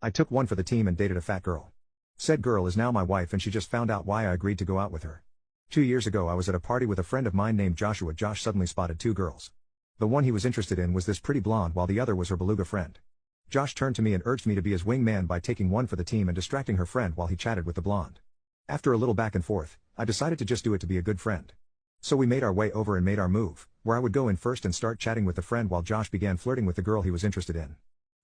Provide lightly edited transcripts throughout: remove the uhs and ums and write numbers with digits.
I took one for the team and dated a fat girl. Said girl is now my wife and she just found out why I agreed to go out with her. 2 years ago I was at a party with a friend of mine named Joshua. Josh suddenly spotted two girls. The one he was interested in was this pretty blonde while the other was her beluga friend. Josh turned to me and urged me to be his wingman by taking one for the team and distracting her friend while he chatted with the blonde. After a little back and forth, I decided to just do it to be a good friend. So we made our way over and made our move, where I would go in first and start chatting with the friend while Josh began flirting with the girl he was interested in.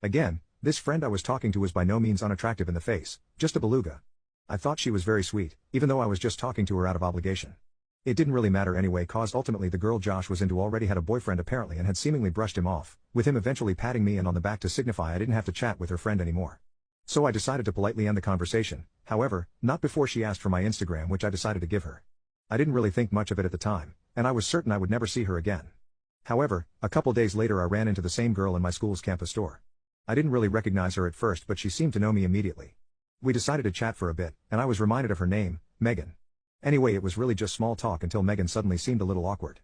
Again, this friend I was talking to was by no means unattractive in the face, just a beluga. I thought she was very sweet, even though I was just talking to her out of obligation. It didn't really matter anyway cause ultimately the girl Josh was into already had a boyfriend apparently and had seemingly brushed him off, with him eventually patting me and on the back to signify I didn't have to chat with her friend anymore. So I decided to politely end the conversation, however, not before she asked for my Instagram which I decided to give her. I didn't really think much of it at the time, and I was certain I would never see her again. However, a couple days later I ran into the same girl in my school's campus store. I didn't really recognize her at first but she seemed to know me immediately. We decided to chat for a bit, and I was reminded of her name, Megan. Anyway, it was really just small talk until Megan suddenly seemed a little awkward.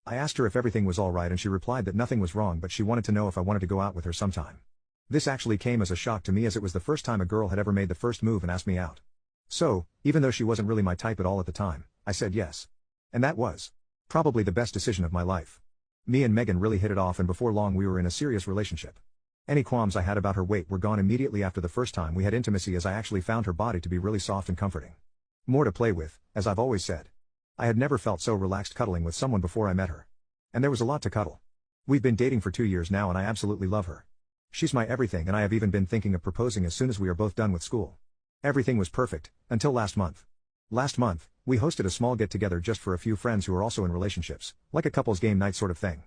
I asked her if everything was alright and she replied that nothing was wrong but she wanted to know if I wanted to go out with her sometime. This actually came as a shock to me as it was the first time a girl had ever made the first move and asked me out. So, even though she wasn't really my type at all at the time, I said yes. And that was probably the best decision of my life. Me and Megan really hit it off and before long we were in a serious relationship. Any qualms I had about her weight were gone immediately after the first time we had intimacy as I actually found her body to be really soft and comforting. More to play with, as I've always said. I had never felt so relaxed cuddling with someone before I met her. And there was a lot to cuddle. We've been dating for 2 years now and I absolutely love her. She's my everything and I have even been thinking of proposing as soon as we are both done with school. Everything was perfect, until last month. Last month, we hosted a small get-together just for a few friends who are also in relationships, like a couple's game night sort of thing.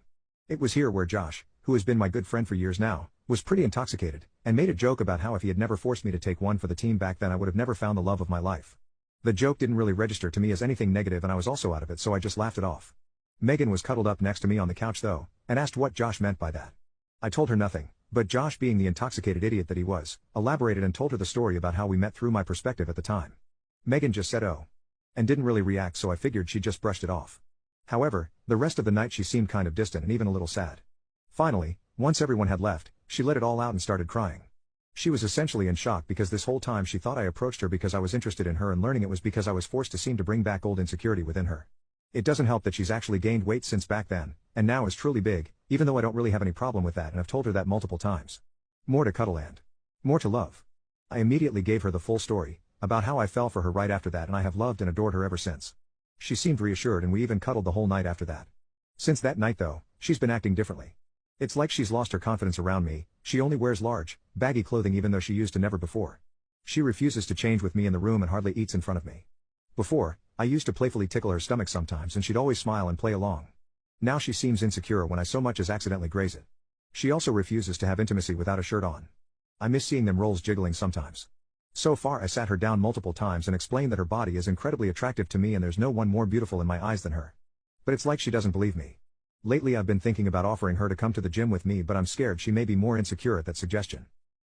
It was here where Josh, who has been my good friend for years now, was pretty intoxicated, and made a joke about how if he had never forced me to take one for the team back then I would have never found the love of my life. The joke didn't really register to me as anything negative and I was also out of it so I just laughed it off. Megan was cuddled up next to me on the couch though, and asked what Josh meant by that. I told her nothing, but Josh being the intoxicated idiot that he was, elaborated and told her the story about how we met through my perspective at the time. Megan just said oh. And didn't really react so I figured she just brushed it off. However, the rest of the night she seemed kind of distant and even a little sad. Finally, once everyone had left, she let it all out and started crying. She was essentially in shock because this whole time she thought I approached her because I was interested in her and learning it was because I was forced to seem to bring back old insecurity within her. It doesn't help that she's actually gained weight since back then, and now is truly big, even though I don't really have any problem with that and I've told her that multiple times. More to cuddle and more to love. I immediately gave her the full story, about how I fell for her right after that and I have loved and adored her ever since. She seemed reassured and we even cuddled the whole night after that. Since that night though, she's been acting differently. It's like she's lost her confidence around me, she only wears large, baggy clothing even though she used to never before. She refuses to change with me in the room and hardly eats in front of me. Before, I used to playfully tickle her stomach sometimes and she'd always smile and play along. Now she seems insecure when I so much as accidentally graze it. She also refuses to have intimacy without a shirt on. I miss seeing them rolls jiggling sometimes. So far I sat her down multiple times and explained that her body is incredibly attractive to me and there's no one more beautiful in my eyes than her. But it's like she doesn't believe me. Lately I've been thinking about offering her to come to the gym with me but I'm scared she may be more insecure at that suggestion.